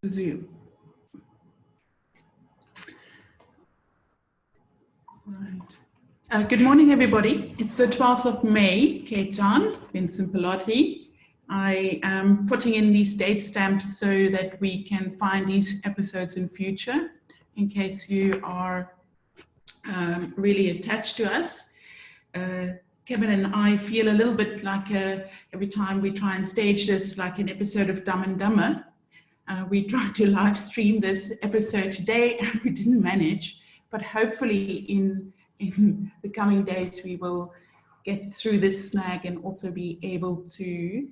Zoom. Right. Good morning, everybody. It's the 12th of May, Cape Town, Vincent Pilati. I am putting in these date stamps so that we can find these episodes in future, in case you are really attached to us. Kevin and I feel a little bit like every time we try and stage this like an episode of Dumb and Dumber. We tried to live stream this episode today and we didn't manage, but hopefully in the coming days we will get through this snag and also be able to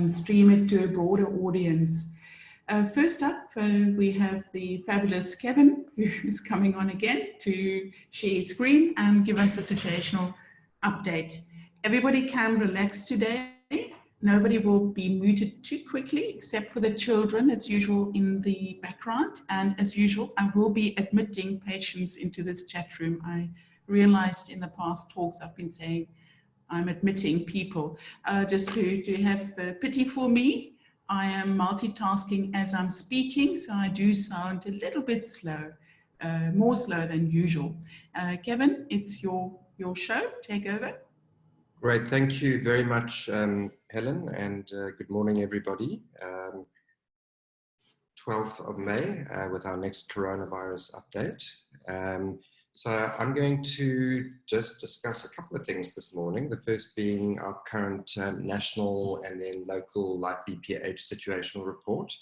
stream it to a broader audience. First up, we have the fabulous Kevin, who's coming on again to share his screen and give us a situational update. Everybody can relax today. Nobody will be muted too quickly, except for the children, as usual, in the background. And as usual, I will be admitting patients into this chat room. I realized in the past talks I've been saying I'm admitting people. Just to have pity for me, I am multitasking as I'm speaking, so I do sound a little bit slow, more slow than usual. Kevin, it's your show. Take over. Great, thank you very much, Helen, and good morning, everybody. 12th of May with our next coronavirus update. So I'm going to just discuss a couple of things this morning. The first being our current national and then local Life BPH situational report.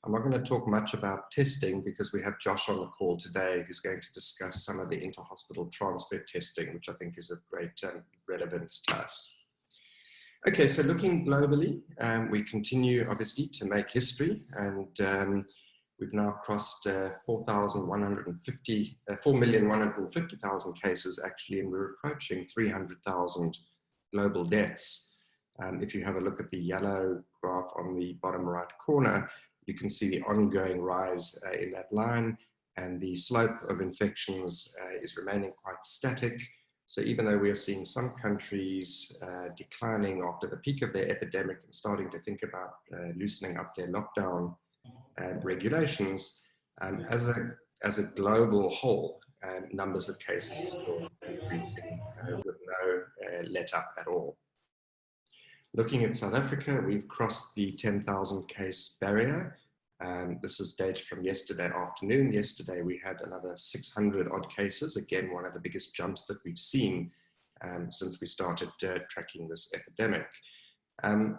I'm not going to talk much about testing because we have Josh on the call today who's going to discuss some of the inter-hospital transfer testing, which I think is of great relevance to us. Okay, so looking globally, we continue obviously to make history, and we've now crossed 4,150,000 cases actually, and we're approaching 300,000 global deaths. If you have a look at the yellow graph on the bottom right corner, you can see the ongoing rise in that line, and the slope of infections is remaining quite static. So even though we are seeing some countries declining after the peak of their epidemic and starting to think about loosening up their lockdown regulations, as a global whole, numbers of cases are still increasing with no let up at all. Looking at South Africa, we've crossed the 10,000 case barrier. This is data from yesterday afternoon. Yesterday we had another 600 odd cases. Again, one of the biggest jumps that we've seen since we started tracking this epidemic.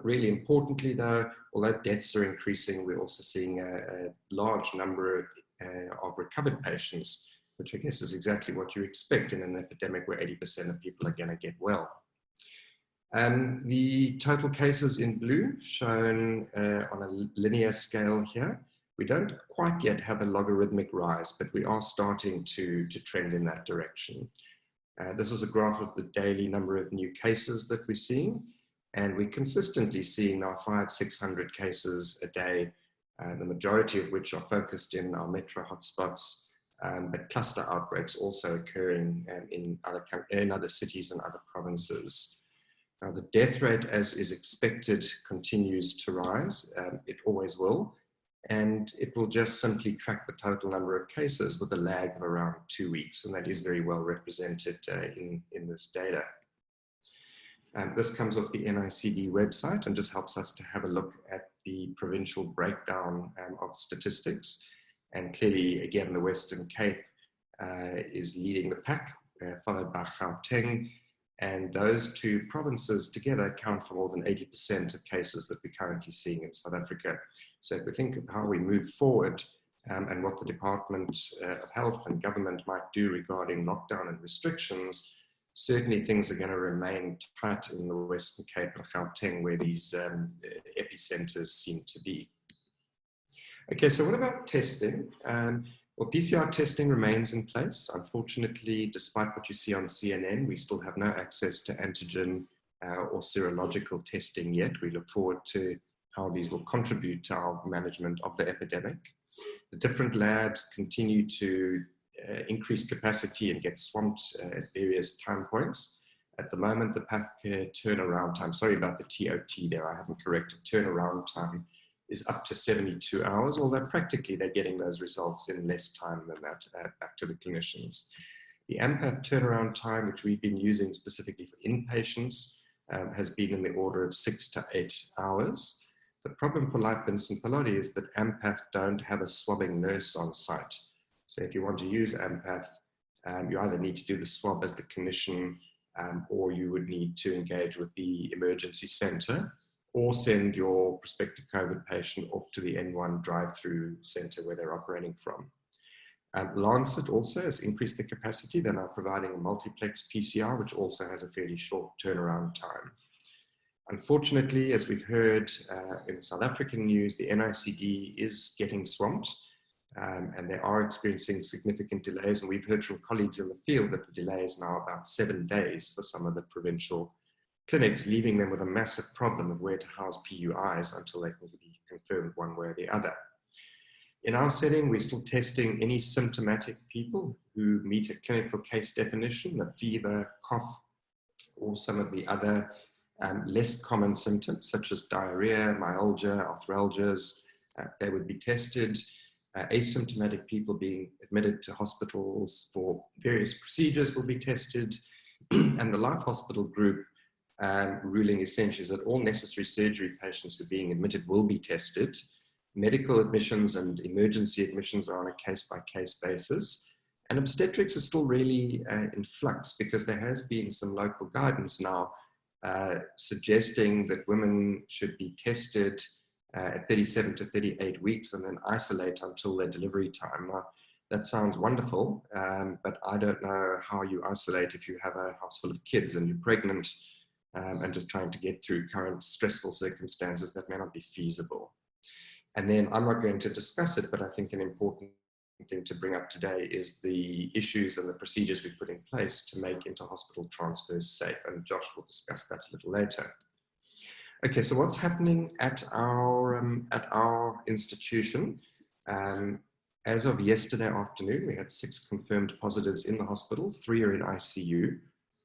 Really importantly though, although deaths are increasing, we're also seeing a large number of recovered patients, which I guess is exactly what you expect in an epidemic where 80% of people are going to get well. The total cases in blue shown on a linear scale here. We don't quite yet have a logarithmic rise, but we are starting to trend in that direction. This is a graph of the daily number of new cases that we're seeing, and we're consistently seeing now 500-600 cases a day, the majority of which are focused in our metro hotspots, but cluster outbreaks also occurring in other cities and other provinces. Now, the death rate, as is expected, continues to rise. It always will, and it will just simply track the total number of cases with a lag of around 2 weeks, and that is very well represented in this data. This comes off the NICD website and just helps us to have a look at the provincial breakdown of statistics. And clearly, again, the Western Cape is leading the pack, followed by Gauteng. And those two provinces together account for more than 80% of cases that we're currently seeing in South Africa. So if we think of how we move forward and what the Department of Health and government might do regarding lockdown and restrictions, certainly things are going to remain tight in the Western Cape and Gauteng, where these epicenters seem to be. Okay, so what about testing? Well, PCR testing remains in place. Unfortunately, despite what you see on CNN, we still have no access to antigen or serological testing yet. We look forward to how these will contribute to our management of the epidemic. The different labs continue to increase capacity and get swamped at various time points. At the moment, the PathCare turnaround time, sorry about the TOT there, I haven't corrected, turnaround time is up to 72 hours, although practically they're getting those results in less time than that back to the clinicians. The AMPATH turnaround time, which we've been using specifically for inpatients, has been in the order of 6 to 8 hours. The problem for Life Vincent Pallotti is that AMPATH don't have a swabbing nurse on site. So if you want to use AMPATH, you either need to do the swab as the clinician, or you would need to engage with the emergency center, or send your prospective COVID patient off to the N1 drive-through center where they're operating from. Lancet also has increased the capacity. They're now providing a multiplex PCR, which also has a fairly short turnaround time. Unfortunately, as we've heard in South African news, the NICD is getting swamped, and they are experiencing significant delays. And we've heard from colleagues in the field that the delay is now about 7 days for some of the provincial clinics, leaving them with a massive problem of where to house PUIs until they can be confirmed one way or the other. In our setting, we're still testing any symptomatic people who meet a clinical case definition, a fever, cough, or some of the other less common symptoms such as diarrhea, myalgia, arthralgias. They would be tested. Asymptomatic people being admitted to hospitals for various procedures will be tested. And the Life Hospital group ruling essentially is that all necessary surgery patients who are being admitted will be tested. Medical admissions and emergency admissions are on a case-by-case basis. And obstetrics is still really in flux because there has been some local guidance now suggesting that women should be tested at 37 to 38 weeks and then isolate until their delivery time. Now, that sounds wonderful, but I don't know how you isolate if you have a house full of kids and you're pregnant and just trying to get through current stressful circumstances. That may not be feasible. And then I'm not going to discuss it, but I think an important thing to bring up today is the issues and the procedures we've put in place to make inter-hospital transfers safe. And Josh will discuss that a little later. Okay, so what's happening at our institution? As of yesterday afternoon, we had 6 confirmed positives in the hospital. 3 are in ICU,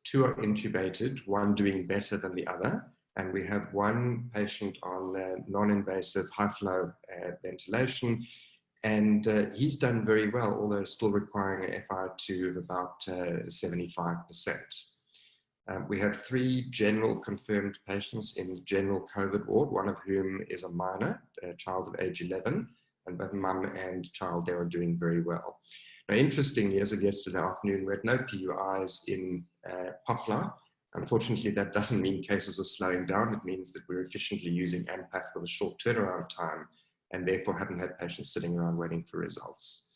2 are intubated, 1 doing better than the other. And we have 1 patient on non-invasive high-flow ventilation. And he's done very well, although still requiring an FiO2 of about 75%. We have 3 general confirmed patients in the general COVID ward, one of whom is a minor, a child of age 11, and both mum and child there are doing very well. Now, interestingly, as of yesterday afternoon, we had no PUIs in Poplar. Unfortunately, that doesn't mean cases are slowing down. It means that we're efficiently using AMPATH with a short turnaround time and therefore haven't had patients sitting around waiting for results.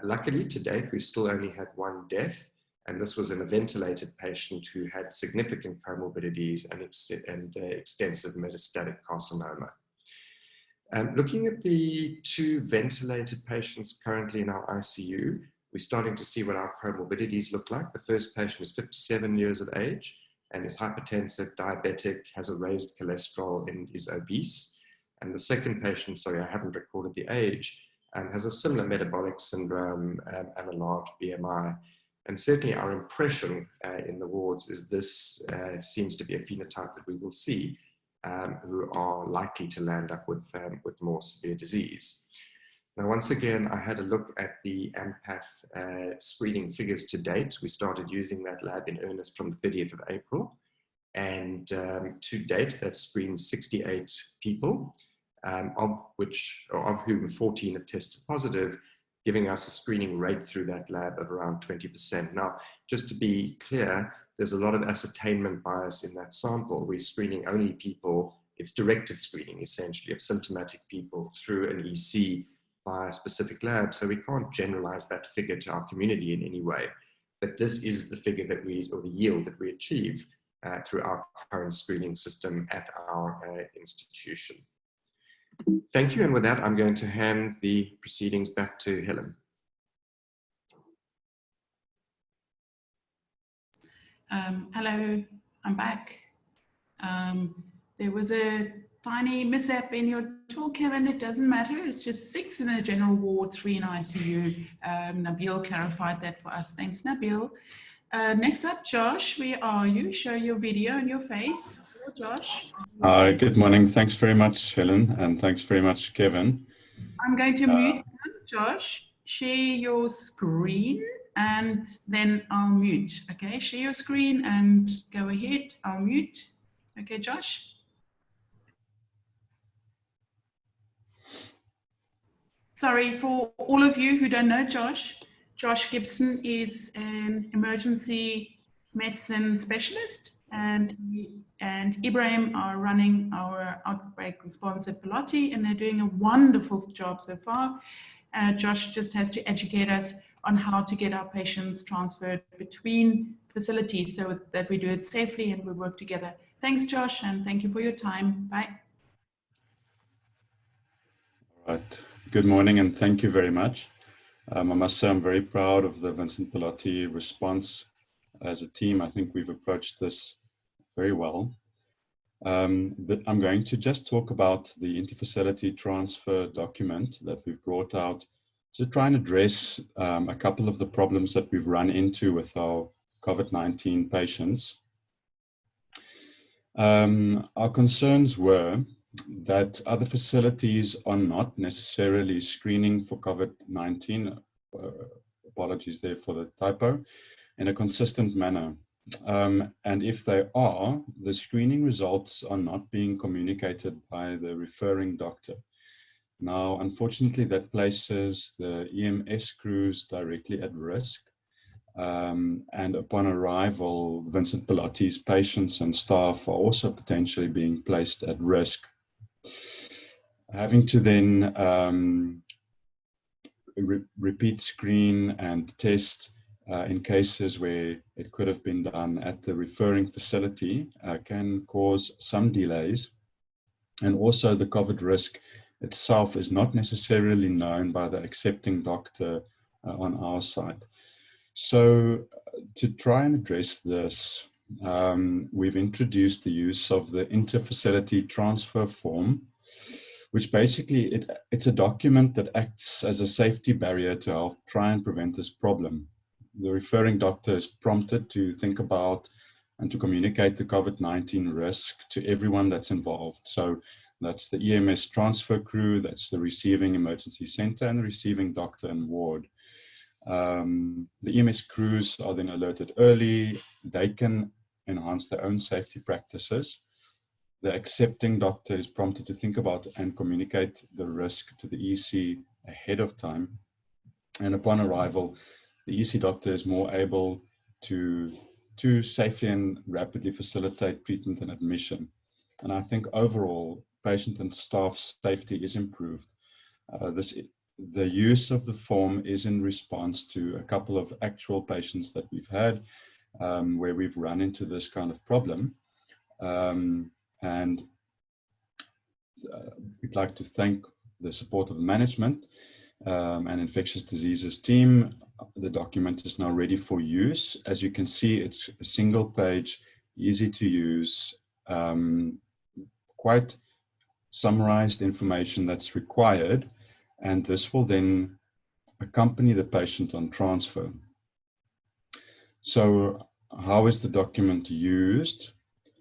Luckily, to date, we've still only had 1 death, and this was in a ventilated patient who had significant comorbidities and extensive metastatic carcinoma. Looking at the 2 ventilated patients currently in our ICU, we're starting to see what our comorbidities look like. The first patient is 57 years of age and is hypertensive, diabetic, has a raised cholesterol, and is obese. And the second patient, sorry, I haven't recorded the age, has a similar metabolic syndrome and a large BMI. And certainly our impression in the wards is this seems to be a phenotype that we will see who are likely to land up with more severe disease. Now, once again, I had a look at the AMPATH screening figures to date. We started using that lab in earnest from the 30th of April. And to date, they've screened 68 people, of whom 14 have tested positive, giving us a screening rate through that lab of around 20%. Now, just to be clear, there's a lot of ascertainment bias in that sample. We're screening only people, it's directed screening essentially of symptomatic people through an EC by a specific lab. So we can't generalize that figure to our community in any way. But this is the figure that or the yield that we achieve through our current screening system at our institution. Thank you. And with that, I'm going to hand the proceedings back to Helen. Hello, I'm back. There was a tiny mishap in your talk, Helen. It doesn't matter. It's just 6 in the general ward, 3 in ICU. Nabil clarified that for us. Thanks, Nabil. Next up, Josh, where are you? Show your video and your face. Josh. Good morning. Thanks very much, Helen, and thanks very much, Kevin. I'm going to mute you, Josh. Share your screen and then I'll mute. Okay, share your screen and go ahead. I'll mute. Okay, Josh. Sorry, for all of you who don't know Josh, Josh Gibson is an emergency medicine specialist, and Ibrahim are running our outbreak response at Pelosi, and they're doing a wonderful job so far. Josh just has to educate us on how to get our patients transferred between facilities so that we do it safely and we work together. Thanks, Josh, and thank you for your time. Bye. All right. Good morning, and thank you very much. I must say I'm very proud of the Vincent Pelosi response as a team. I think we've approached this very well. I'm going to just talk about the interfacility transfer document that we've brought out to try and address a couple of the problems that we've run into with our COVID-19 patients. Our concerns were that other facilities are not necessarily screening for COVID-19, apologies there for the typo, in a consistent manner. And if they are, the screening results are not being communicated by the referring doctor. Now, unfortunately, that places the EMS crews directly at risk. And upon arrival, Vincent Pelotti's patients and staff are also potentially being placed at risk. Having to then repeat screen and test in cases where it could have been done at the referring facility can cause some delays. And also the COVID risk itself is not necessarily known by the accepting doctor on our side. So to try and address this, we've introduced the use of the interfacility transfer form, which basically it's a document that acts as a safety barrier to help try and prevent this problem. The referring doctor is prompted to think about and to communicate the COVID-19 risk to everyone that's involved. So that's the EMS transfer crew, that's the receiving emergency center, and the receiving doctor and ward. The EMS crews are then alerted early. They can enhance their own safety practices. The accepting doctor is prompted to think about and communicate the risk to the EC ahead of time. And upon arrival, the EC doctor is more able to safely and rapidly facilitate treatment and admission. And I think overall, patient and staff safety is improved. The use of the form is in response to a couple of actual patients that we've had where we've run into this kind of problem. And we'd like to thank the support of management and infectious diseases team. The document is now ready for use. As you can see, it's a single page, easy to use, quite summarized information that's required. And this will then accompany the patient on transfer. So how is the document used?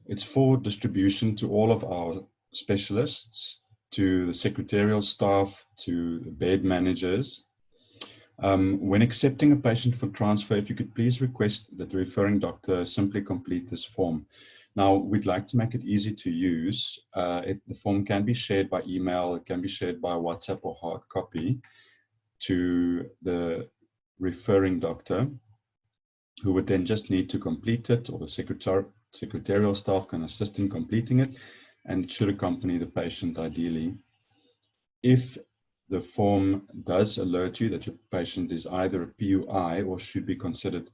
It's for distribution to all of our specialists, to the secretarial staff, to the bed managers. When accepting a patient for transfer, if you could please request that the referring doctor simply complete this form. Now, we'd like to make it easy to use. The form can be shared by email, it can be shared by WhatsApp or hard copy to the referring doctor, who would then just need to complete it, or the secretarial staff can assist in completing it, and it should accompany the patient ideally. If the form does alert you that your patient is either a PUI or should be considered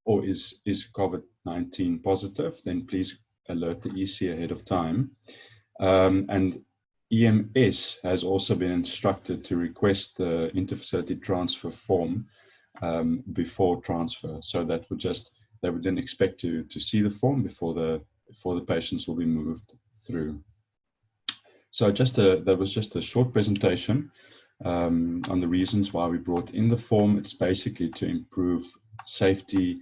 or is COVID-19 positive, then please alert the EC ahead of time. And EMS has also been instructed to request the interfacility transfer form before transfer. So that would they would then expect to see the form before the patients will be moved through. So that was just a short presentation on the reasons why we brought in the form. It's basically to improve safety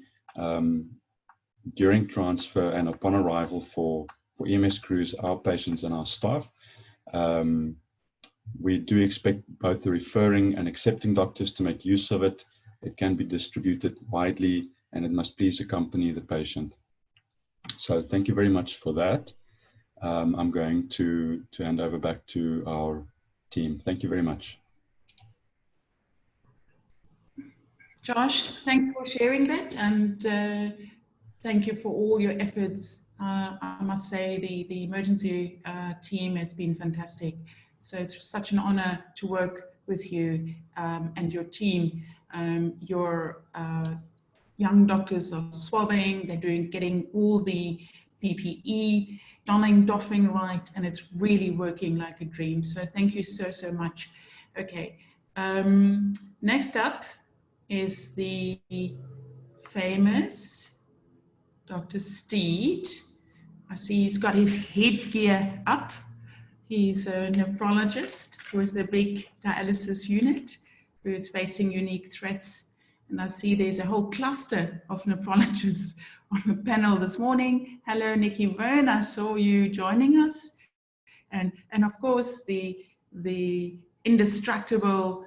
during transfer and upon arrival for for EMS crews, our patients and our staff. We do expect both the referring and accepting doctors to make use of it. It can be distributed widely and it must please accompany the patient. So thank you very much for that. I'm going to hand over back to our team. Thank you very much. Josh, thanks for sharing that, and thank you for all your efforts. I must say the emergency team has been fantastic. So it's such an honor to work with you and your team. Your young doctors are swabbing, they're getting all the PPE, donning, doffing right, and it's really working like a dream. So thank you so much. Okay, next up is the famous Dr. Steed. I see he's got his headgear up. He's a nephrologist with a big dialysis unit who is facing unique threats. And I see there's a whole cluster of nephrologists on the panel this morning. Hello, Nikki Byrne, I saw you joining us. And of course, the indestructible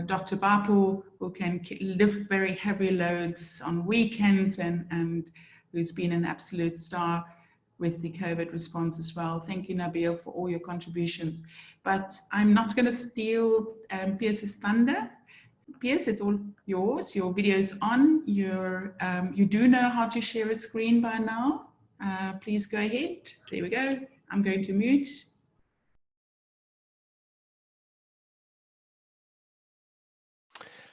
Dr. Bapu, who can lift very heavy loads on weekends and who's been an absolute star with the COVID response as well. Thank you, Nabil, for all your contributions. But I'm not going to steal Pierce's thunder. Pierce, it's all yours. Your video is on. You do know how to share a screen by now. Please go ahead. There we go. I'm going to mute.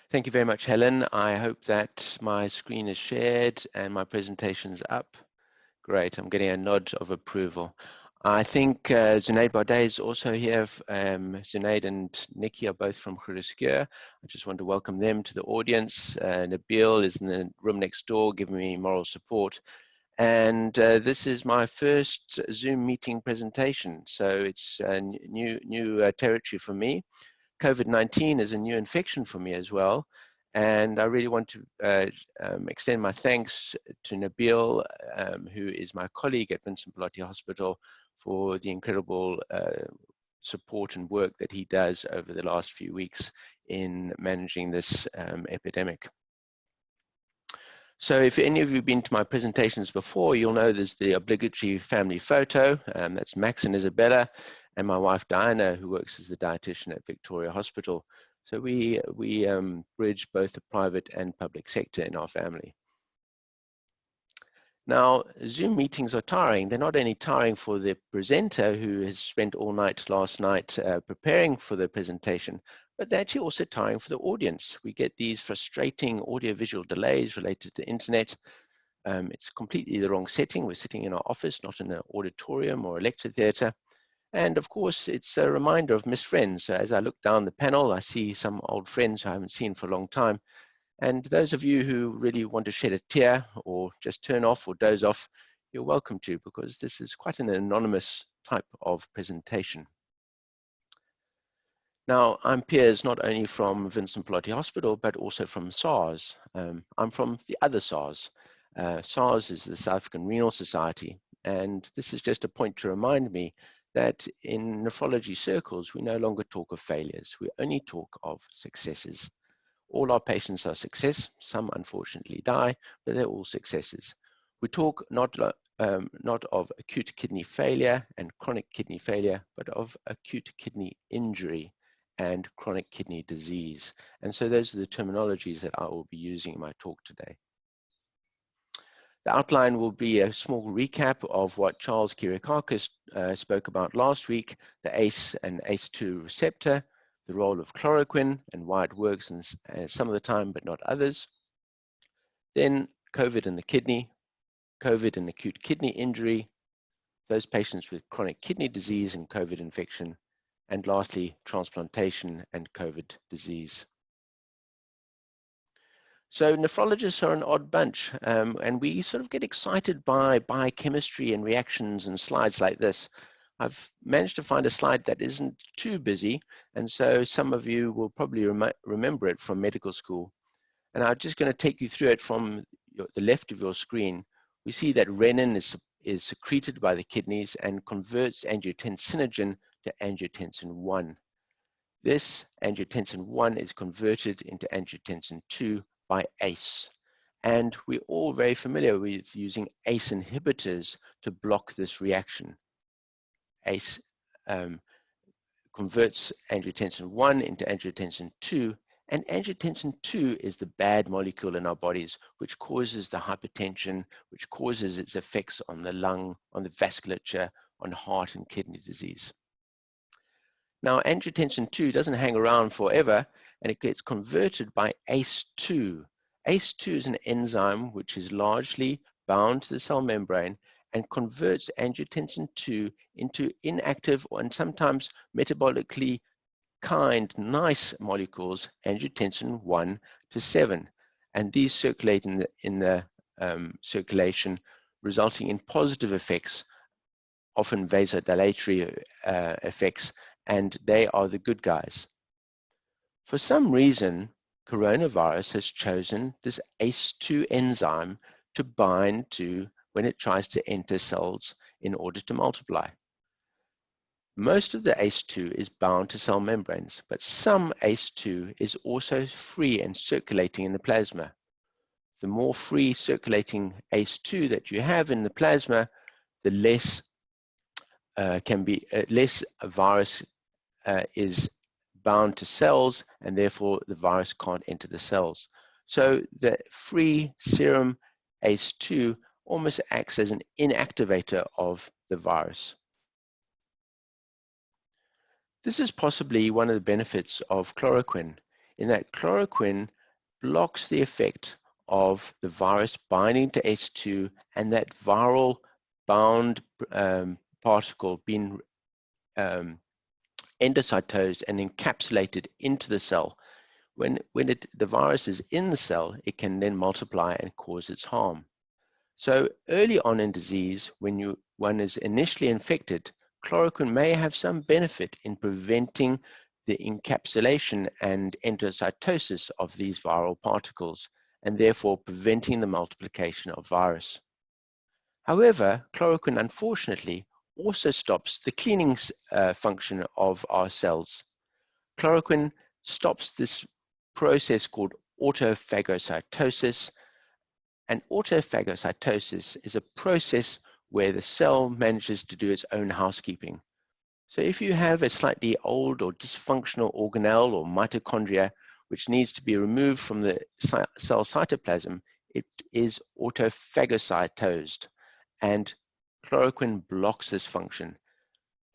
Thank you very much, Helen. I hope that my screen is shared and my presentation is up. Great, I'm getting a nod of approval. I think Zunaid Baudet is also here. Zunaid and Nikki are both from Grooteskieur. I just want to welcome them to the audience. Nabil is in the room next door giving me moral support. And this is my first Zoom meeting presentation, so it's new territory for me. COVID-19 is a new infection for me as well. And I really want to extend my thanks to Nabil, who is my colleague at Vincent Pallotti Hospital, for the incredible support and work that he does over the last few weeks in managing this epidemic. So if any of you have been to my presentations before, you'll know there's the obligatory family photo. That's Max and Isabella, and my wife Diana, who works as the dietitian at Victoria Hospital. So we bridge both the private and public sector in our family. Now, Zoom meetings are tiring. They're not only tiring for the presenter, who has spent all night last night preparing for the presentation, but they're actually also tiring for the audience. We get these frustrating audiovisual delays related to internet. It's completely the wrong setting. We're sitting in our office, not in an auditorium or a lecture theatre. And of course, it's a reminder of missed friends. As I look down the panel, I see some old friends I haven't seen for a long time. And those of you who really want to shed a tear or just turn off or doze off, you're welcome to, because this is quite an anonymous type of presentation. Now, I'm Piers not only from Vincent Pallotti Hospital, but also from SARS. I'm from the other SARS. SARS is the South African Renal Society. And this is just a point to remind me that in nephrology circles, we no longer talk of failures. We only talk of successes. All our patients are success. Some unfortunately die, but they're all successes. We talk not of acute kidney failure and chronic kidney failure, but of acute kidney injury and chronic kidney disease. And so those are the terminologies that I will be using in my talk today. The outline will be a small recap of what Charles Kyriakakis spoke about last week, the ACE and ACE2 receptor, the role of chloroquine and why it works some of the time, but not others. Then COVID and the kidney, COVID and acute kidney injury, those patients with chronic kidney disease and COVID infection, and lastly, transplantation and COVID disease. So nephrologists are an odd bunch, and we sort of get excited by biochemistry and reactions and slides like this. I've managed to find a slide that isn't too busy, and so some of you will probably remember it from medical school. And I'm just going to take you through it from the left of your screen. We see that renin is secreted by the kidneys and converts angiotensinogen to angiotensin 1. This angiotensin 1 is converted into angiotensin 2 by ACE. And we're all very familiar with using ACE inhibitors to block this reaction. ACE converts angiotensin 1 into angiotensin 2, and angiotensin 2 is the bad molecule in our bodies, which causes the hypertension, which causes its effects on the lung, on the vasculature, on heart and kidney disease. Now, angiotensin 2 doesn't hang around forever, and it gets converted by ACE2. ACE2 is an enzyme which is largely bound to the cell membrane and converts angiotensin 2 into inactive and sometimes metabolically kind, nice molecules, angiotensin 1 to 7. And these circulate in the circulation, resulting in positive effects, often vasodilatory effects, and they are the good guys. For some reason, coronavirus has chosen this ACE2 enzyme to bind to when it tries to enter cells in order to multiply. Most of the ACE2 is bound to cell membranes, but some ACE2 is also free and circulating in the plasma. The more free circulating ACE2 that you have in the plasma, the less less virus is bound to cells, and therefore the virus can't enter the cells. So the free serum ACE2 almost acts as an inactivator of the virus. This is possibly one of the benefits of chloroquine, in that chloroquine blocks the effect of the virus binding to ACE2 and that viral bound particle being endocytosed and encapsulated into the cell. When the virus is in the cell, it can then multiply and cause its harm. So early on in disease, when one is initially infected, chloroquine may have some benefit in preventing the encapsulation and endocytosis of these viral particles, and therefore preventing the multiplication of virus. However, chloroquine unfortunately also stops the cleaning function of our cells. Chloroquine stops this process called autophagocytosis, and autophagocytosis is a process where the cell manages to do its own housekeeping. So if you have a slightly old or dysfunctional organelle or mitochondria which needs to be removed from the cell cytoplasm, it is autophagocytosed, and chloroquine blocks this function.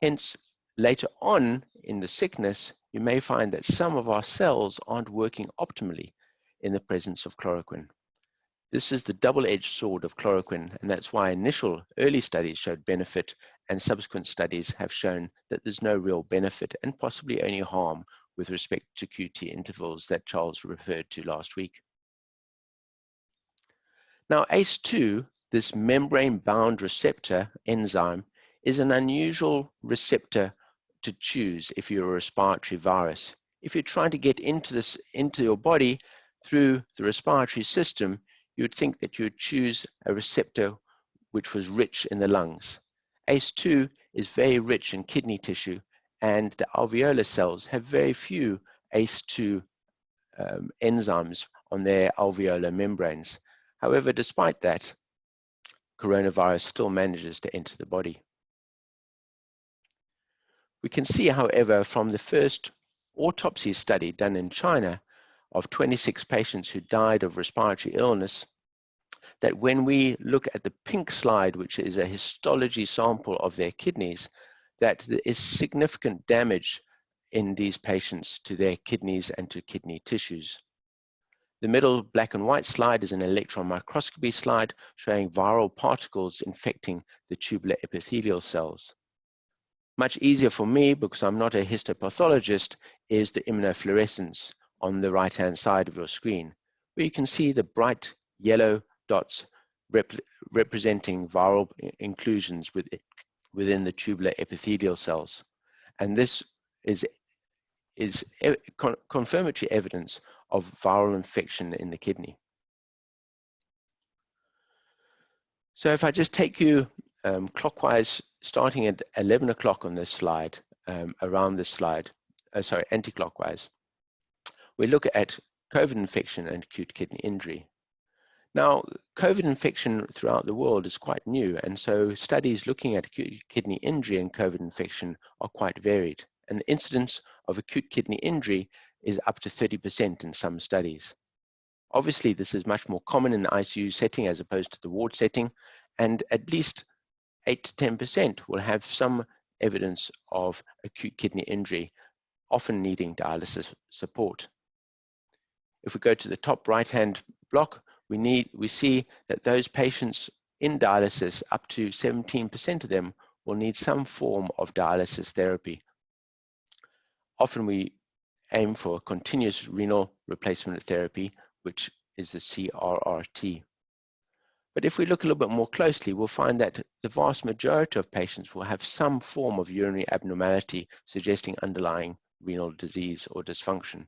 Hence, later on in the sickness, you may find that some of our cells aren't working optimally in the presence of chloroquine. This is the double-edged sword of chloroquine, and that's why initial early studies showed benefit, and subsequent studies have shown that there's no real benefit and possibly only harm with respect to QT intervals that Charles referred to last week. Now, ACE2, this membrane-bound receptor enzyme, is an unusual receptor to choose if you're a respiratory virus. If you're trying to get into your body through the respiratory system, you would think that you would choose a receptor which was rich in the lungs. ACE2 is very rich in kidney tissue, and the alveolar cells have very few ACE2 enzymes on their alveolar membranes. However, despite that, coronavirus still manages to enter the body. We can see, however, from the first autopsy study done in China of 26 patients who died of respiratory illness, that when we look at the pink slide, which is a histology sample of their kidneys, that there is significant damage in these patients to their kidneys and to kidney tissues. The middle black and white slide is an electron microscopy slide showing viral particles infecting the tubular epithelial cells. Much easier for me, because I'm not a histopathologist, is the immunofluorescence on the right-hand side of your screen, where you can see the bright yellow dots representing viral inclusions within the tubular epithelial cells. And this is confirmatory evidence of viral infection in the kidney. So if I just take you clockwise, starting at 11 o'clock on this slide, around this slide, anti-clockwise, we look at COVID infection and acute kidney injury. Now, COVID infection throughout the world is quite new, and so studies looking at acute kidney injury and COVID infection are quite varied. And the incidence of acute kidney injury is up to 30% in some studies. Obviously, this is much more common in the ICU setting as opposed to the ward setting, and at least 8 to 10% will have some evidence of acute kidney injury, often needing dialysis support. If we go to the top right-hand block, we see that those patients in dialysis, up to 17% of them will need some form of dialysis therapy. Often we aim for continuous renal replacement therapy, which is the CRRT. But if we look a little bit more closely, we'll find that the vast majority of patients will have some form of urinary abnormality suggesting underlying renal disease or dysfunction.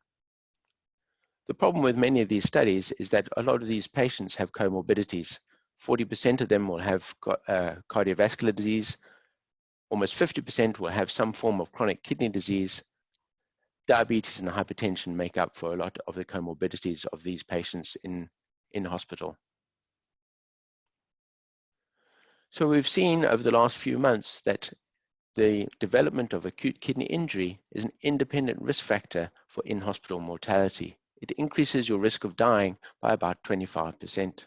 The problem with many of these studies is that a lot of these patients have comorbidities. 40% of them will have cardiovascular disease, almost 50% will have some form of chronic kidney disease. Diabetes and hypertension make up for a lot of the comorbidities of these patients in hospital. So we've seen over the last few months that the development of acute kidney injury is an independent risk factor for in-hospital mortality. It increases your risk of dying by about 25%.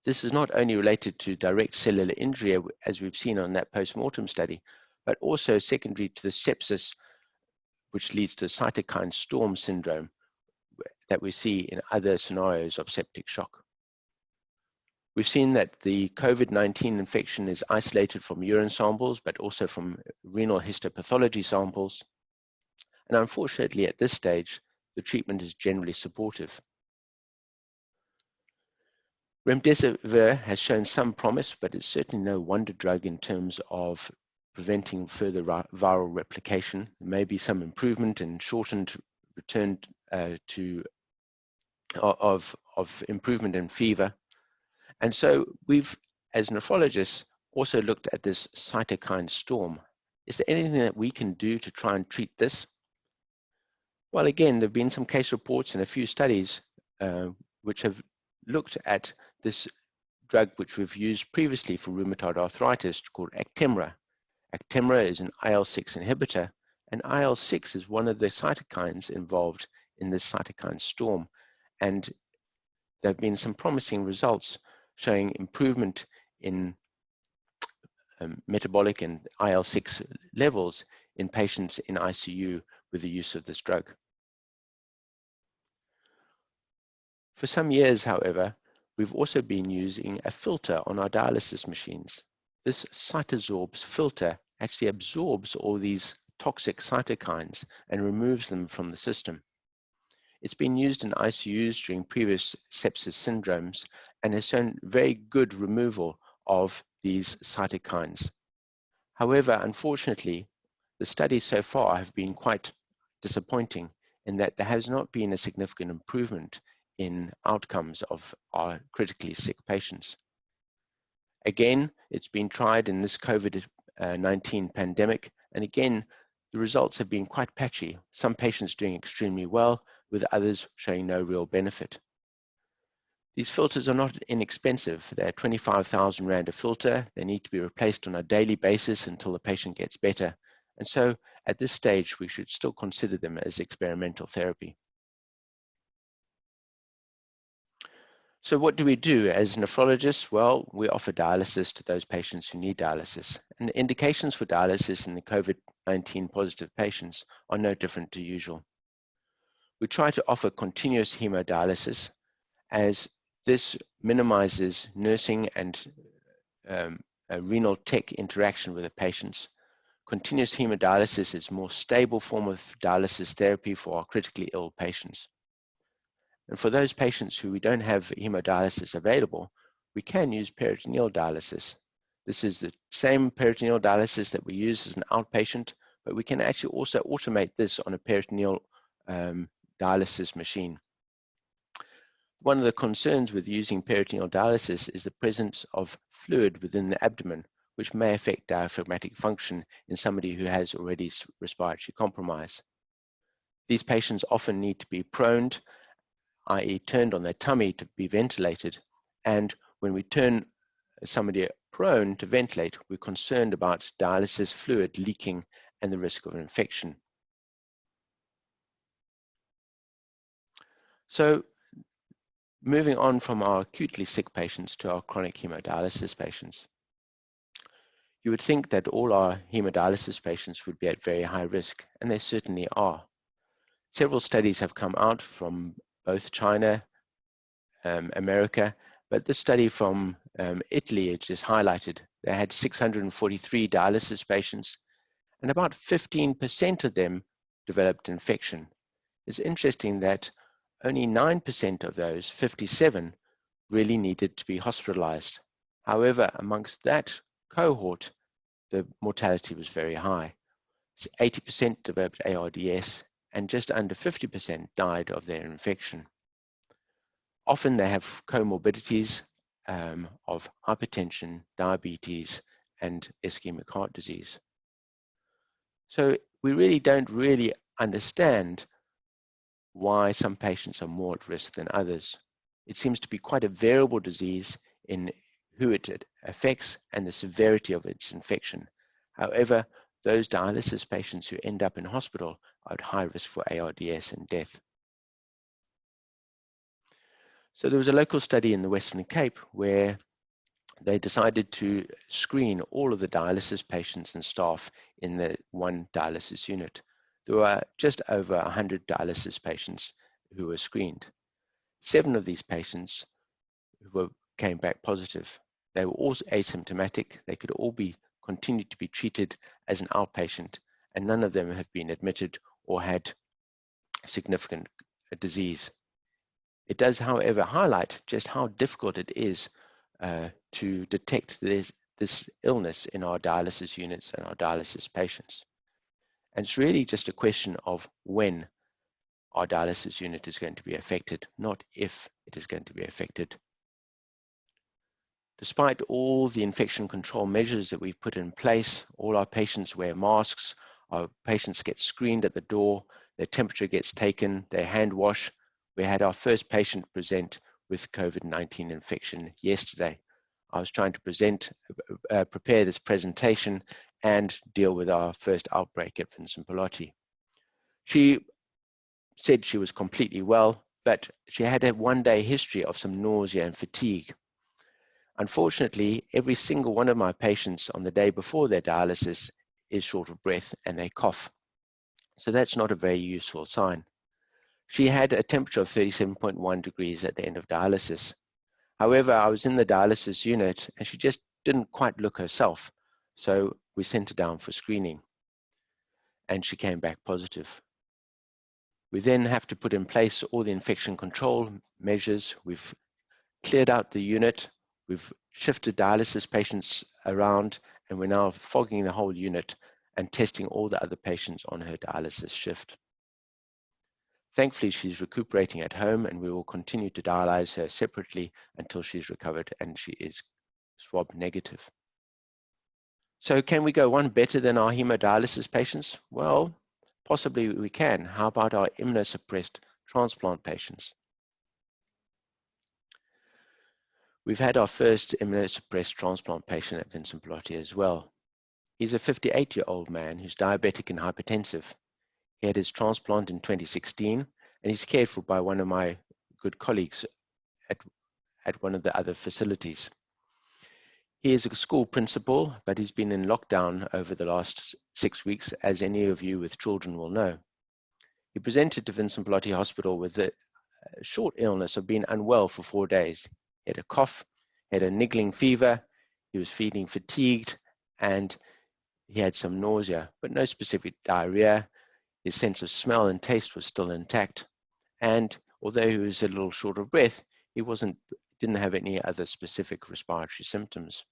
This is not only related to direct cellular injury, as we've seen on that post-mortem study, but also secondary to the sepsis, which leads to cytokine storm syndrome that we see in other scenarios of septic shock. We've seen that the COVID-19 infection is isolated from urine samples, but also from renal histopathology samples. And unfortunately, at this stage, the treatment is generally supportive. Remdesivir has shown some promise, but it's certainly no wonder drug in terms of preventing further viral replication. There may be some improvement in shortened return of improvement in fever. And so we've, as nephrologists, also looked at this cytokine storm. Is there anything that we can do to try and treat this? Well, again, there have been some case reports and a few studies which have looked at this drug which we've used previously for rheumatoid arthritis called Actemra. Actemra is an IL-6 inhibitor, and IL-6 is one of the cytokines involved in this cytokine storm. And there have been some promising results showing improvement in metabolic and IL-6 levels in patients in ICU with the use of this drug. For some years, however, we've also been using a filter on our dialysis machines. This CytoSorbs filter actually absorbs all these toxic cytokines and removes them from the system. It's been used in ICUs during previous sepsis syndromes and has shown very good removal of these cytokines. However, unfortunately, the studies so far have been quite disappointing in that there has not been a significant improvement in outcomes of critically sick patients. Again, it's been tried in this COVID-19 pandemic, and again, the results have been quite patchy. Some patients doing extremely well, with others showing no real benefit. These filters are not inexpensive. They're 25,000 Rand a filter. They need to be replaced on a daily basis until the patient gets better. And so at this stage, we should still consider them as experimental therapy. So what do we do as nephrologists? Well, we offer dialysis to those patients who need dialysis. And the indications for dialysis in the COVID-19 positive patients are no different to usual. We try to offer continuous hemodialysis, as this minimizes nursing and a renal tech interaction with the patients. Continuous hemodialysis is a more stable form of dialysis therapy for our critically ill patients. And for those patients who we don't have hemodialysis available, we can use peritoneal dialysis. This is the same peritoneal dialysis that we use as an outpatient, but we can actually also automate this on a peritoneal dialysis machine. one of the concerns with using peritoneal dialysis is the presence of fluid within the abdomen, which may affect diaphragmatic function in somebody who has already respiratory compromise. These patients often need to be proned, i.e. turned on their tummy to be ventilated. And when we turn somebody prone to ventilate, we're concerned about dialysis fluid leaking and the risk of infection. So moving on from our acutely sick patients to our chronic hemodialysis patients. You would think that all our hemodialysis patients would be at very high risk, and they certainly are. Several studies have come out from both China, America, but this study from Italy, it just highlighted, they had 643 dialysis patients, and about 15% of them developed infection. It's interesting that only 9% of those, 57, really needed to be hospitalized. However, amongst that cohort, the mortality was very high. 80% developed ARDS, and just under 50% died of their infection. Often they have comorbidities of hypertension, diabetes, and ischemic heart disease. So we really don't understand why some patients are more at risk than others. It seems to be quite a variable disease in who it affects and the severity of its infection. However, those dialysis patients who end up in hospital are at high risk for ARDS and death. So there was a local study in the Western Cape where they decided to screen all of the dialysis patients and staff in the one dialysis unit. There were just over 100 dialysis patients who were screened. 7 of these patients came back positive. They were all asymptomatic. They could all be continued to be treated as an outpatient, and none of them have been admitted or had significant disease. It does, however, highlight just how difficult it is to detect this illness in our dialysis units and our dialysis patients. And it's really just a question of when our dialysis unit is going to be affected, not if it is going to be affected. Despite all the infection control measures that we've put in place, all our patients wear masks, our patients get screened at the door, their temperature gets taken, they hand wash. We had our first patient present with COVID-19 infection yesterday. I was trying to prepare this presentation and deal with our first outbreak at Vincent Pallotti. She said she was completely well, but she had a one-day history of some nausea and fatigue. Unfortunately, every single one of my patients on the day before their dialysis is short of breath and they cough. So that's not a very useful sign. She had a temperature of 37.1 degrees at the end of dialysis. However, I was in the dialysis unit and she just didn't quite look herself. So we sent her down for screening and she came back positive. We then have to put in place all the infection control measures. We've cleared out the unit. We've shifted dialysis patients around and we're now fogging the whole unit and testing all the other patients on her dialysis shift. Thankfully, she's recuperating at home and we will continue to dialyze her separately until she's recovered and she is swab negative. So can we go one better than our hemodialysis patients? Well, possibly we can. How about our immunosuppressed transplant patients? We've had our first immunosuppressed transplant patient at Vincent Pallotti as well. He's a 58-year-old man who's diabetic and hypertensive. He had his transplant in 2016 and he's cared for by one of my good colleagues at one of the other facilities. He is a school principal, but he's been in lockdown over the last 6 weeks, as any of you with children will know. He presented to Vincent Pallotti Hospital with a short illness of being unwell for 4 days. He had a cough, he had a niggling fever, he was feeling fatigued, and he had some nausea, but no specific diarrhea. His sense of smell and taste was still intact. And although he was a little short of breath, he didn't have any other specific respiratory symptoms.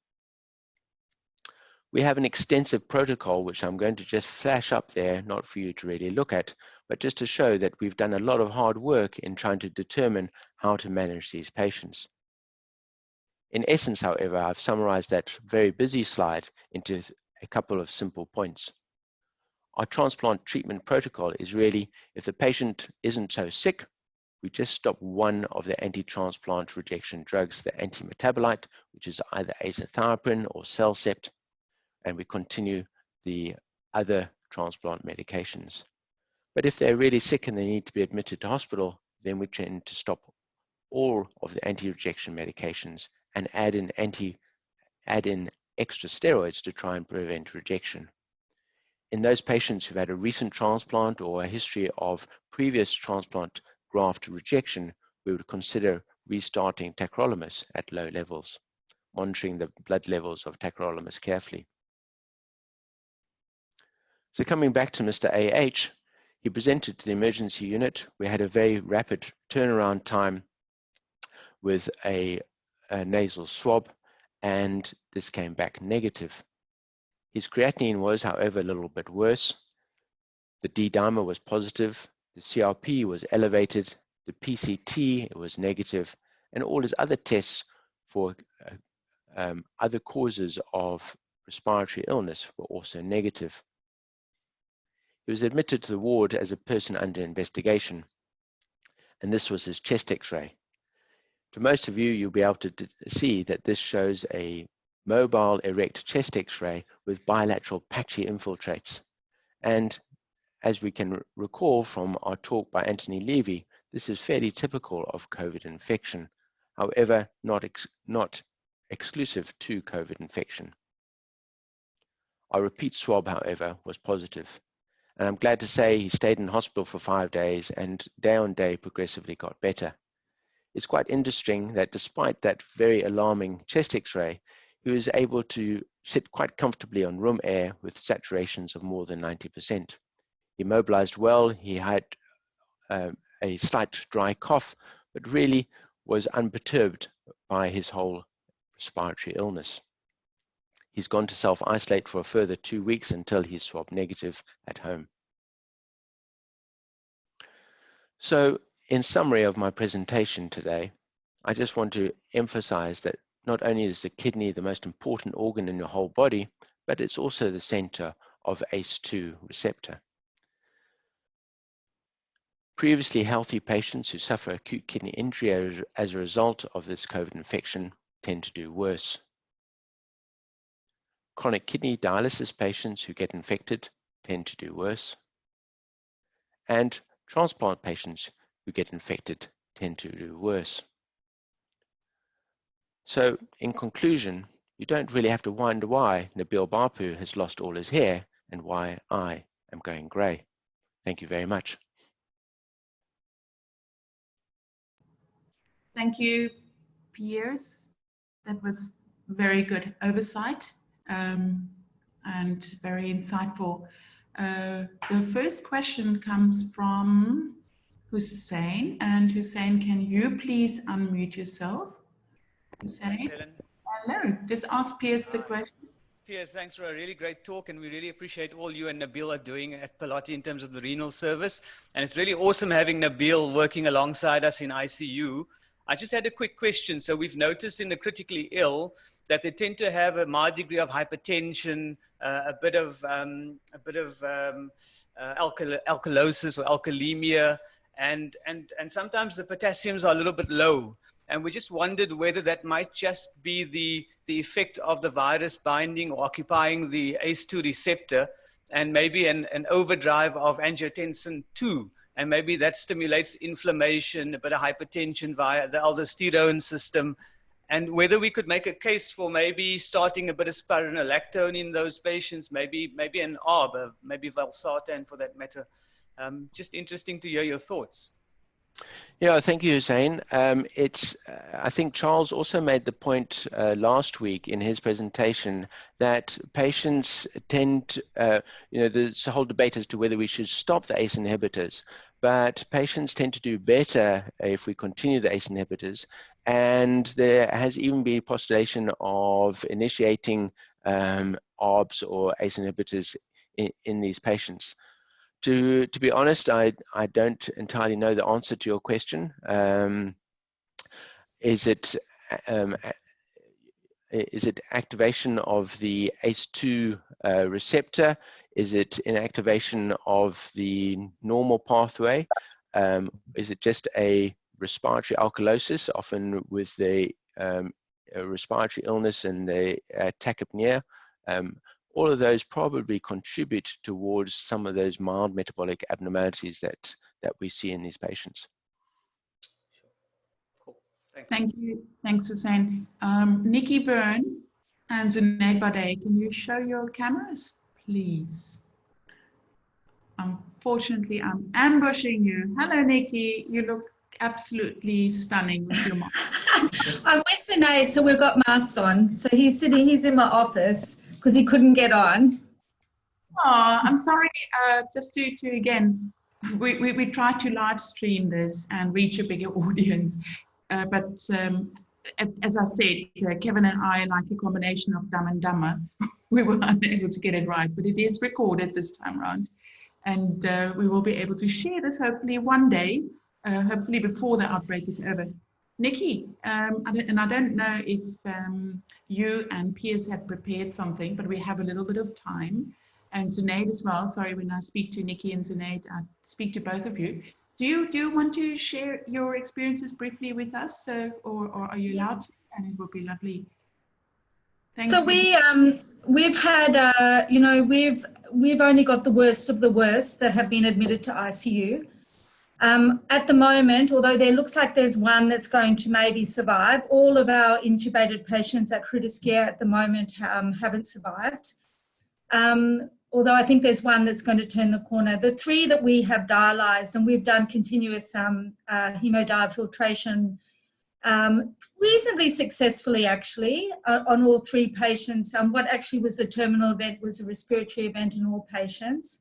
We have an extensive protocol, which I'm going to just flash up there, not for you to really look at, but just to show that we've done a lot of hard work in trying to determine how to manage these patients. In essence, however, I've summarized that very busy slide into a couple of simple points. Our transplant treatment protocol is really, if the patient isn't so sick, we just stop one of the anti-transplant rejection drugs, the anti-metabolite, which is either azathioprine or Cellcept, and we continue the other transplant medications. But if they're really sick and they need to be admitted to hospital, then we tend to stop all of the anti-rejection medications and add in extra steroids to try and prevent rejection. In those patients who've had a recent transplant or a history of previous transplant graft rejection, we would consider restarting tacrolimus at low levels, monitoring the blood levels of tacrolimus carefully. So coming back to Mr. AH, he presented to the emergency unit. We had a very rapid turnaround time with a nasal swab, and this came back negative. His creatinine was, however, a little bit worse. The D-dimer was positive, the CRP was elevated, the PCT was negative, and all his other tests for other causes of respiratory illness were also negative. He was admitted to the ward as a person under investigation, and this was his chest X-ray. To most of you, you'll be able to see that this shows a mobile erect chest X-ray with bilateral patchy infiltrates. And as we can recall from our talk by Anthony Levy, this is fairly typical of COVID infection, however, not exclusive to COVID infection. Our repeat swab, however, was positive. And I'm glad to say he stayed in hospital for 5 days and day on day progressively got better. It's quite interesting that despite that very alarming chest X-ray, he was able to sit quite comfortably on room air with saturations of more than 90%. He mobilized well, he had a slight dry cough, but really was unperturbed by his whole respiratory illness. He's gone to self-isolate for a further 2 weeks until he's swabbed negative at home. So, in summary of my presentation today, I just want to emphasize that not only is the kidney the most important organ in your whole body, but it's also the center of ACE2 receptor. Previously healthy patients who suffer acute kidney injury as a result of this COVID infection tend to do worse. Chronic kidney dialysis patients who get infected tend to do worse. And transplant patients who get infected tend to do worse. So in conclusion, you don't really have to wonder why Nabil Bapu has lost all his hair and why I am going grey. Thank you very much. Thank you, Piers. That was very good oversight and very insightful. The first question comes from Hussein. And Hussein, can you please unmute yourself? Hussein? Helen. Hello. Just ask Piers the question. Piers, thanks for a really great talk, and we really appreciate all you and Nabil are doing at Palati in terms of the renal service. And it's really awesome having Nabil working alongside us in ICU. I just had a quick question. So we've noticed in the critically ill that they tend to have a mild degree of hypertension, a bit of alkalosis or alkalemia, and sometimes the potassiums are a little bit low. And we just wondered whether that might just be the effect of the virus binding or occupying the ACE2 receptor, and maybe an overdrive of angiotensin II. And maybe that stimulates inflammation, a bit of hypertension via the aldosterone system. And whether we could make a case for maybe starting a bit of spironolactone in those patients, maybe an ARB, maybe valsartan for that matter. Just interesting to hear your thoughts. Yeah, thank you, Hussein. I think Charles also made the point last week in his presentation that patients tend, there's a whole debate as to whether we should stop the ACE inhibitors, but patients tend to do better if we continue the ACE inhibitors. And there has even been postulation of initiating ARBs or ACE inhibitors in these patients. To be honest, I don't entirely know the answer to your question. Is it activation of the ACE2 receptor? Is it inactivation of the normal pathway? Is it just a respiratory alkalosis, often with the respiratory illness and the tachypnea? All of those probably contribute towards some of those mild metabolic abnormalities that we see in these patients. Cool. Thank you. Thanks, Hussein. Nikki Byrne and Zunaid Bade, can you show your cameras, please? Unfortunately, I'm ambushing you. Hello, Nikki. You look absolutely stunning with your mask. I'm with Zunaid, so we've got masks on. So he's in my office because he couldn't get on. Oh, I'm sorry. Just to again, we try to live stream this and reach a bigger audience. But as I said, Kevin and I like a combination of dumb and dumber. We were unable to get it right, but it is recorded this time around. And we will be able to share this hopefully one day, hopefully before the outbreak is over. Nikki, I don't know if you and Piers had prepared something, but we have a little bit of time. And Zunaid as well. Sorry, when I speak to Nikki and Zunaid, I speak to both of you. Do you want to share your experiences briefly with us, or are you allowed to? And it would be lovely. Thank you. So we've had, we've only got the worst of the worst that have been admitted to ICU. At the moment, although there looks like there's one that's going to maybe survive, all of our intubated patients at critical care at the moment haven't survived. Although I think there's one that's going to turn the corner. The three that we have dialyzed, and we've done continuous hemodiafiltration reasonably successfully, actually, on all three patients. What actually was the terminal event was a respiratory event in all patients.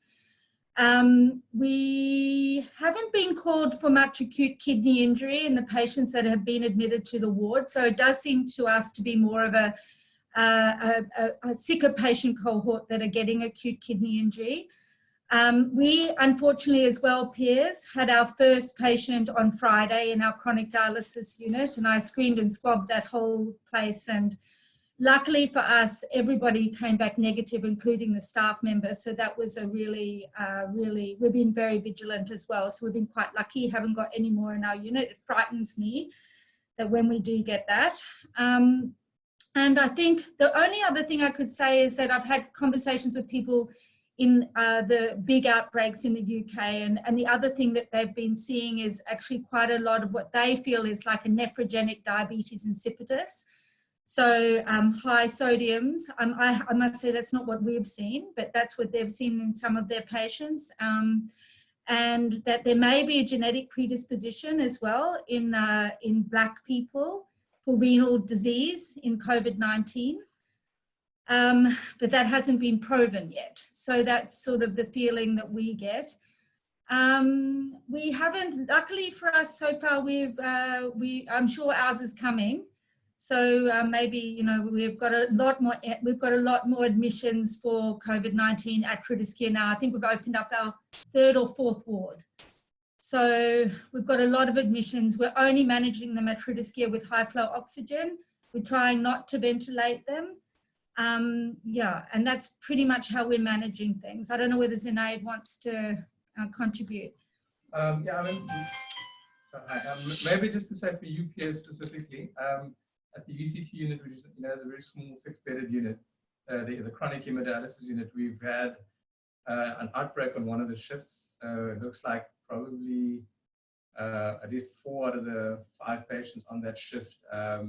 We haven't been called for much acute kidney injury in the patients that have been admitted to the ward. So it does seem to us to be more of a sicker patient cohort that are getting acute kidney injury. We, unfortunately as well, Piers, had our first patient on Friday in our chronic dialysis unit, and I screened and swabbed that whole place, and luckily for us, everybody came back negative, including the staff members. So that was a really, we've been very vigilant as well. So we've been quite lucky, haven't got any more in our unit. It frightens me that when we do get that. And I think the only other thing I could say is that I've had conversations with people in the big outbreaks in the UK, and the other thing that they've been seeing is actually quite a lot of what they feel is like a nephrogenic diabetes insipidus. So high sodiums, I must say that's not what we've seen, but that's what they've seen in some of their patients. And that there may be a genetic predisposition as well in Black people for renal disease in COVID-19. But that hasn't been proven yet. So that's sort of the feeling that we get. We haven't, luckily for us so far, I'm sure ours is coming. So maybe, we've got a lot more admissions for COVID-19 at critical care now. I think we've opened up our 3rd or 4th ward. So we've got a lot of admissions. We're only managing them at critical care with high flow oxygen. We're trying not to ventilate them. And that's pretty much how we're managing things. I don't know whether Zunaid wants to contribute. Maybe just to say for UPS specifically, at the UCT unit, which is a very small 6-bedded unit, the chronic hemodialysis unit, we've had an outbreak on one of the shifts. It looks like probably at least 4 out of the 5 patients on that shift are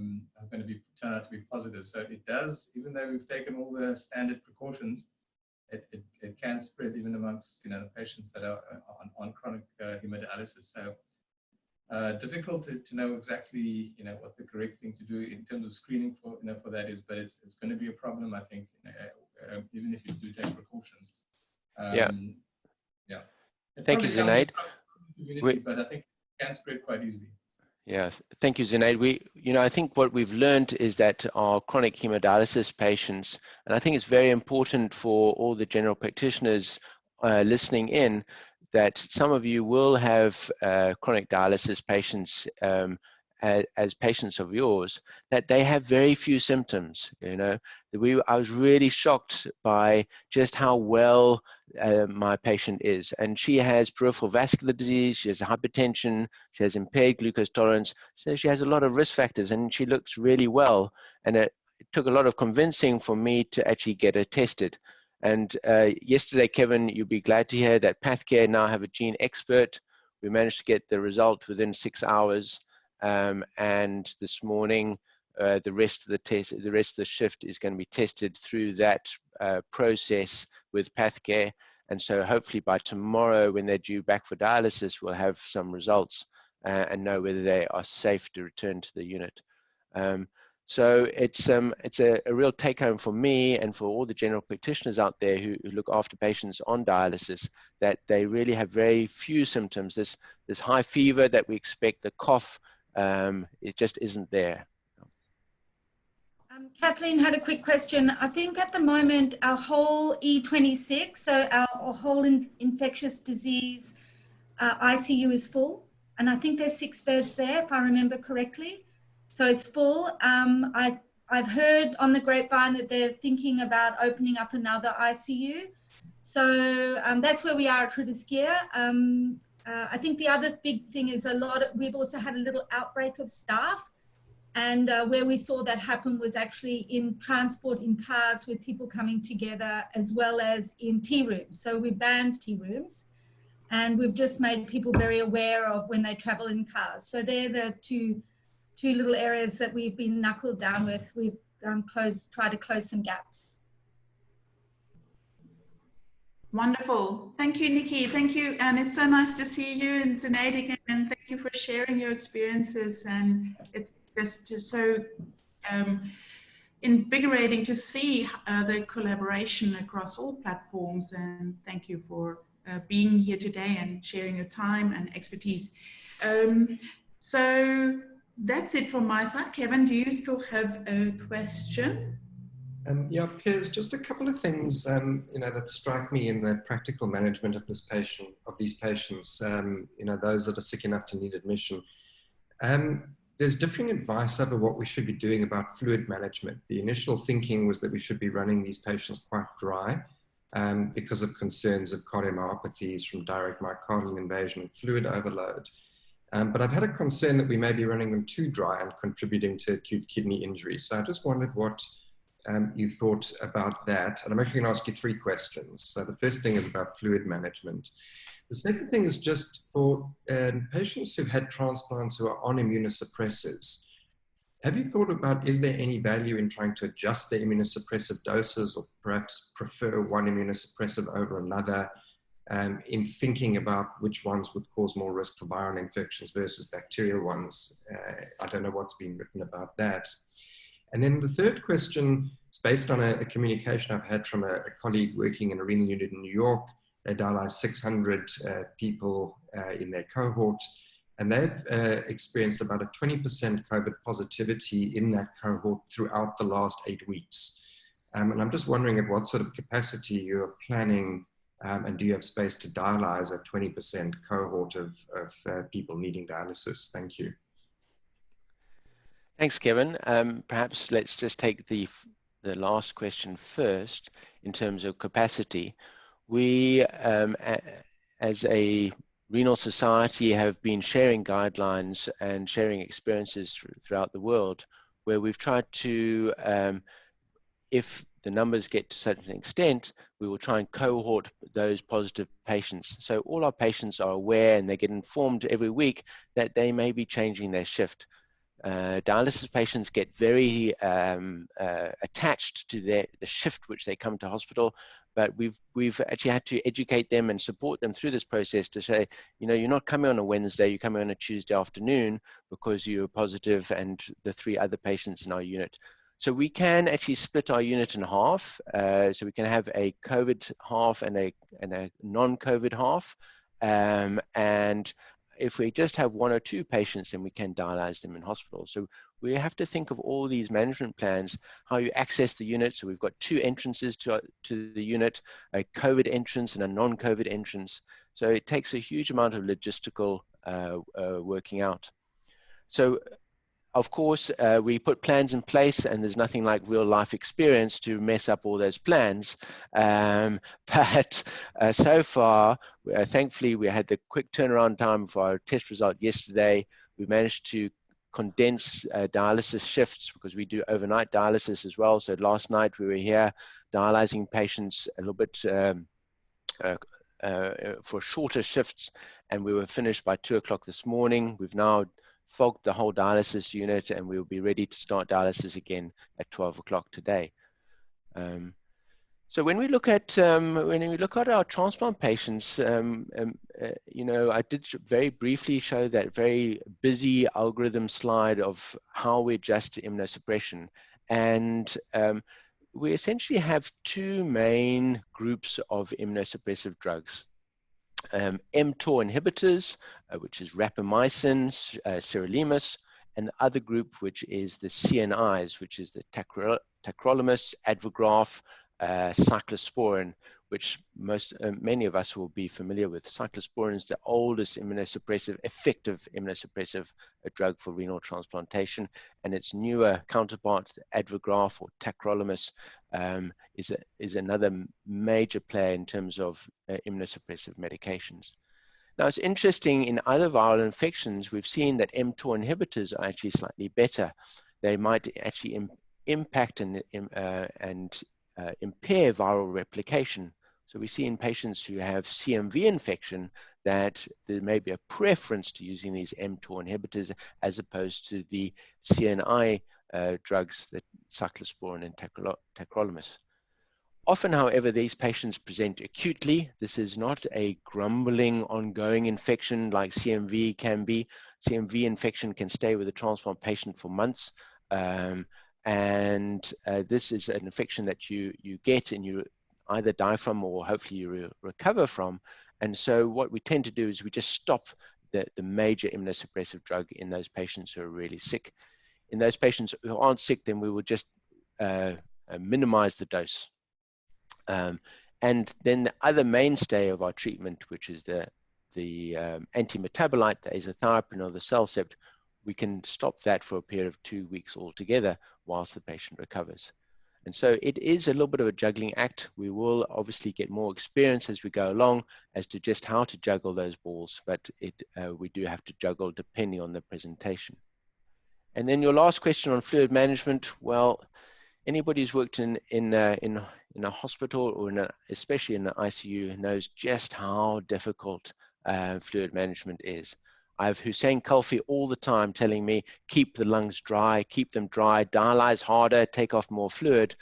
going to turn out to be positive. So it does, even though we've taken all the standard precautions, it can spread even amongst the patients that are on chronic hemodialysis. So difficult to know exactly what the correct thing to do in terms of screening for for that is, but it's going to be a problem, I think, even if you do take precautions. Thank you, Zunaid. But I think it can spread quite easily. Yeah, thank you, Zunaid. I think what we've learned is that our chronic hemodialysis patients, and I think it's very important for all the general practitioners listening in, that some of you will have chronic dialysis patients as patients of yours, that they have very few symptoms. I was really shocked by just how well my patient is, and she has peripheral vascular disease, she has hypertension, she has impaired glucose tolerance, so she has a lot of risk factors, and she looks really well. And it took a lot of convincing for me to actually get her tested. And yesterday, Kevin, you'll be glad to hear that PathCare now have a gene expert. We managed to get the result within 6 hours. And this morning, the rest of the shift is going to be tested through that process with PathCare. And so hopefully by tomorrow, when they're due back for dialysis, we'll have some results and know whether they are safe to return to the unit. So it's a real take home for me and for all the general practitioners out there who look after patients on dialysis, that they really have very few symptoms. This high fever that we expect, the cough, it just isn't there. Kathleen had a quick question. I think at the moment our whole E26, so our whole infectious disease ICU is full, and I think there's 6 beds there if I remember correctly. So it's full. I've heard on the grapevine that they're thinking about opening up another ICU. So that's where we are at Riddersgear. I think the other big thing is we've also had a little outbreak of staff, and where we saw that happen was actually in transport in cars with people coming together, as well as in tea rooms. So we banned tea rooms, and we've just made people very aware of when they travel in cars. So they're the two little areas that we've been knuckled down with. We've tried to close some gaps. Wonderful. Thank you, Nikki. Thank you. And it's so nice to see you and Zunaid again. And thank you for sharing your experiences. And it's just so invigorating to see the collaboration across all platforms. And thank you for being here today and sharing your time and expertise. So that's it from my side. Kevin, do you still have a question? Yeah, Piers, just a couple of things that strike me in the practical management of these patients. Those that are sick enough to need admission. There's differing advice over what we should be doing about fluid management. The initial thinking was that we should be running these patients quite dry because of concerns of cardiomyopathies from direct myocardial invasion and fluid overload. But I've had a concern that we may be running them too dry and contributing to acute kidney injury. So I just wondered what you thought about that. And I'm actually going to ask you 3 questions. So the first thing is about fluid management. The second thing is just for patients who've had transplants who are on immunosuppressives. Have you thought about, is there any value in trying to adjust their immunosuppressive doses, or perhaps prefer one immunosuppressive over another, in thinking about which ones would cause more risk for viral infections versus bacterial ones? I don't know what's been written about that. And then the third question is based on a communication I've had from a colleague working in a renal unit in New York. They dialyzed 600 people in their cohort, and they've experienced about a 20% COVID positivity in that cohort throughout the last 8 weeks. And I'm just wondering at what sort of capacity you're planning, and do you have space to dialyze a 20% cohort of people needing dialysis? Thank you. Thanks, Kevin. Perhaps let's just take the last question first in terms of capacity. We, as a renal society, have been sharing guidelines and sharing experiences throughout the world, where we've tried to, if the numbers get to such an extent, we will try and cohort those positive patients. So all our patients are aware, and they get informed every week that they may be changing their shift. Dialysis patients get very attached to the shift which they come to hospital, but we've actually had to educate them and support them through this process to say, you're not coming on a Wednesday, you're coming on a Tuesday afternoon because you're positive and the 3 other patients in our unit. So we can actually split our unit in half. So we can have a COVID half and a non-COVID half. And if we just have 1 or 2 patients, then we can dialyze them in hospital. So we have to think of all these management plans, how you access the unit. So we've got 2 entrances to the unit, a COVID entrance and a non-COVID entrance. So it takes a huge amount of logistical working out. So of course, we put plans in place, and there's nothing like real life experience to mess up all those plans. But so far, thankfully, we had the quick turnaround time for our test result yesterday. We managed to condense dialysis shifts because we do overnight dialysis as well. So last night we were here dialyzing patients a little bit for shorter shifts, and we were finished by 2 o'clock this morning. We've now fogged the whole dialysis unit, and we'll be ready to start dialysis again at 12 o'clock today. So when we look at our transplant patients, you know, I did very briefly show that very busy algorithm slide of how we adjust to immunosuppression, and we essentially have 2 main groups of immunosuppressive drugs. mTOR inhibitors, which is rapamycin, sirolimus, and the other group, which is the CNIs, which is the tacrolimus, advograph, cyclosporin, which many of us will be familiar with. Cyclosporin is the oldest immunosuppressive, effective immunosuppressive drug for renal transplantation, and its newer counterpart, advograph or tacrolimus, is another major player in terms of immunosuppressive medications. Now, it's interesting, in other viral infections, we've seen that mTOR inhibitors are actually slightly better. They might actually impact and impair viral replication. So we see in patients who have CMV infection that there may be a preference to using these mTOR inhibitors as opposed to the CNI drugs, the cyclosporin and tacrolimus. Often, however, these patients present acutely. This is not a grumbling, ongoing infection like CMV can be. CMV infection can stay with a transplant patient for months. This is an infection that you get and you either die from or hopefully you recover from. And so what we tend to do is we just stop the major immunosuppressive drug in those patients who are really sick. In those patients who aren't sick, then we will just minimize the dose. And then the other mainstay of our treatment, which is the anti-metabolite, the azathioprine or the Cellcept, we can stop that for a period of 2 weeks altogether whilst the patient recovers. And so it is a little bit of a juggling act. We will obviously get more experience as we go along as to just how to juggle those balls, but we do have to juggle depending on the presentation. And then your last question on fluid management, well, anybody who's worked in a hospital or especially in the ICU knows just how difficult fluid management is. I have Hussein Kulfi all the time telling me, keep the lungs dry, keep them dry, dialyze harder, take off more fluid.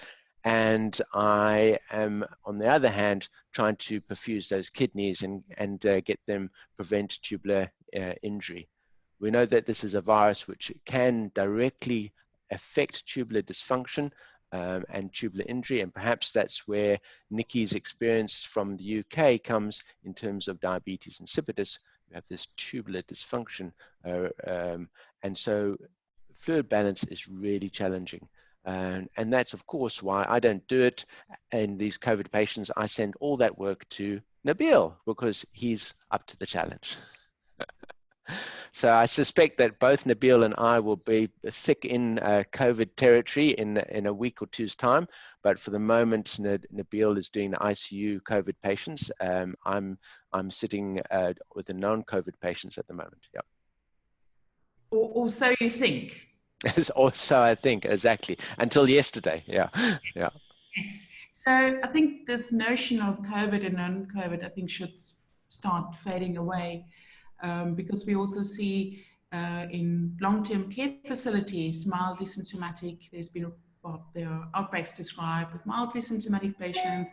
And I am, on the other hand, trying to perfuse those kidneys and get them, prevent tubular injury. We know that this is a virus which can directly affect tubular dysfunction and tubular injury, and perhaps that's where Nikki's experience from the UK comes in terms of diabetes insipidus. We have this tubular dysfunction, and so fluid balance is really challenging. And that's, of course, why I don't do it in these COVID patients. I send all that work to Nabil because he's up to the challenge. So I suspect that both Nabil and I will be thick in COVID territory in a week or two's time. But for the moment, Nabil is doing the ICU COVID patients. I'm sitting with the non-COVID patients at the moment. Yeah. Or so you think. Also, I think, exactly. Until yesterday. Yeah. Yeah. Yes. So I think this notion of COVID and non-COVID, I think, should start fading away. Because we also see in long-term care facilities, mildly symptomatic, there are outbreaks described with mildly symptomatic patients,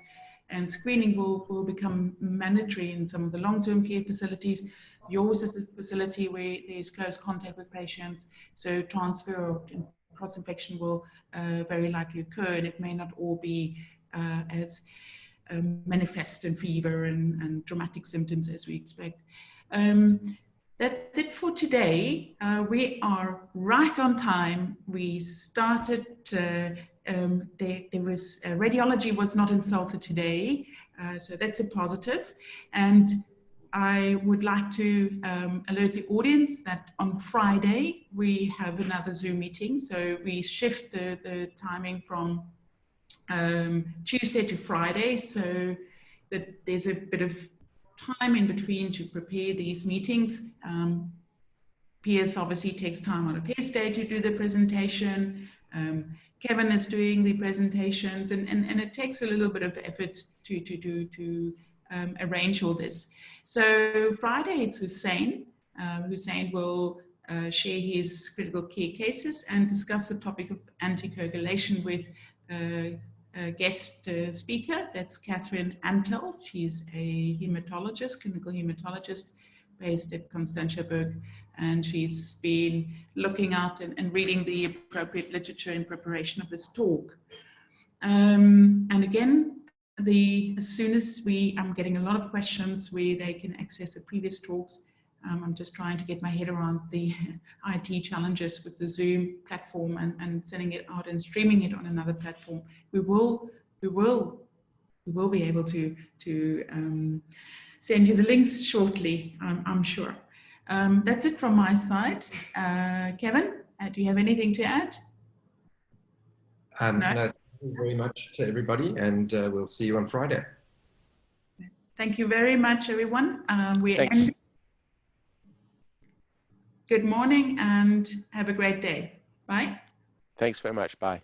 and screening will become mandatory in some of the long-term care facilities. Yours is a facility where there's close contact with patients, so transfer or cross-infection will very likely occur, and it may not all be as manifest in fever and dramatic symptoms as we expect. that's it for today. We are right on time. We started, radiology was not insulted today, so that's a positive. And I would like to alert the audience that on Friday we have another Zoom meeting. So we shift the timing from Tuesday to Friday, so that there's a bit of time in between to prepare these meetings. PS obviously takes time on a PS day to do the presentation. Kevin is doing the presentations, and it takes a little bit of effort to arrange all this. So Friday it's Hussein. Hussein will share his critical care cases and discuss the topic of anticoagulation with a guest speaker. That's Catherine Antel. She's a hematologist, clinical hematologist based at Constantiaberg, and she's been looking out and reading the appropriate literature in preparation of this talk. And again, as soon as I'm getting a lot of questions where they can access the previous talks. I'm just trying to get my head around the IT challenges with the Zoom platform and sending it out and streaming it on another platform. We will be able to send you the links shortly, I'm sure. That's it from my side. Kevin, do you have anything to add? No, No? thank you very much to everybody, and we'll see you on Friday. Thank you very much, everyone. Thanks. Good morning and have a great day. Bye. Thanks very much. Bye.